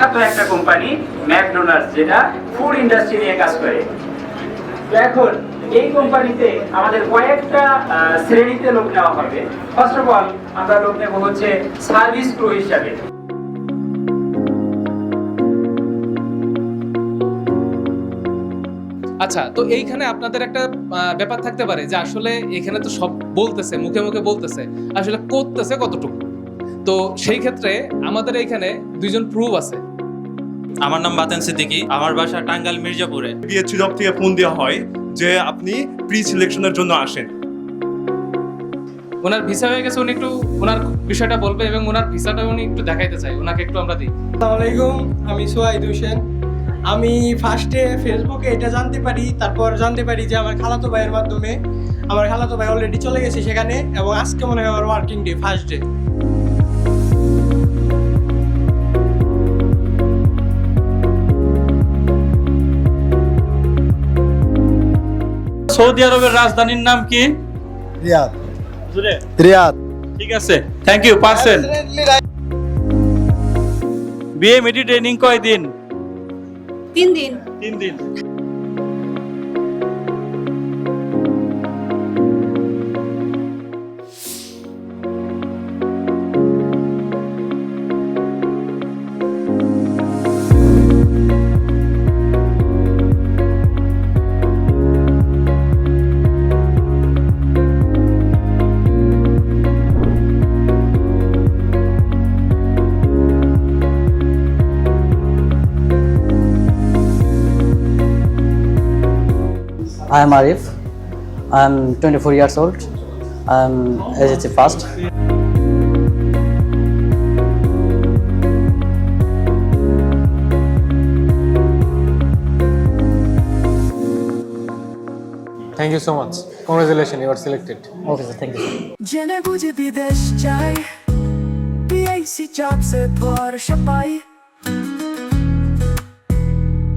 বিখ্যাত একটা company McDonald's, যেটা ফুড ইন্ডাস্ট্রি নিয়ে কাজ করে। তো এখন এই কোম্পানিতে আমাদের কয়েকটা শ্রেণীতে লোক নেওয়া হবে। ফার্স্ট অফ অল আমরা লোক নেব হচ্ছে সার্ভিস ক্রু হিসাবে। আচ্ছা, তো এইখানে আপনাদের একটা ব্যাপার থাকতে পারে যে আসলে এখানে তো সব বলতেছে, মুখে মুখে বলতেছে, আসলে করতেছে কতটুকু। তো সেই ক্ষেত্রে আমাদের এইখানে দুইজন প্রুফ আছে। আমার নাম বাতেন সিদ্দিকী, আমার বাসা টাঙ্গাইল মির্জাপুরে। বিএচসি জব থেকে ফোন দেওয়া হয় যে আপনি প্রি সিলেকশনের জন্য আসেন। ওনার ভিসা হয়ে গেছে, উনি একটু ওনার বিষয়টা বলবে এবং ওনার ভিসাটা উনি একটু দেখাইতে চাই, ওনাকে একটু আমরা দিই। আসসালামু আলাইকুম, আমি সোহাইদ হোসেন। আমি ফার্স্টে ফেসবুকে এটা জানতে পারি, তারপর জানতে পারি যে আমার খালাতো ভাইয়ের মাধ্যমে। আমার খালাতো ভাই অলরেডি চলে গেছে সেখানে, এবং আজকে মনে হয় আমার working day, first day. Saudi আরবের রাজধানীর নাম কি? রিয়াদ। জুড়ে? রিয়াদ। ঠিক আছে, থ্যাংক ইউ পার্সেন। বিএ মেডি ট্রেনিং কয় দিন? 3 দিন। 3 দিন। I am Arif. I am 24 years old. I am SHC first. Thank you so much. Congratulations, you are selected. Okay, sir. Thank you, sir. জেনে বুঝে বিদেশ চাই, বিএসসি জবসে ভরসা পাই।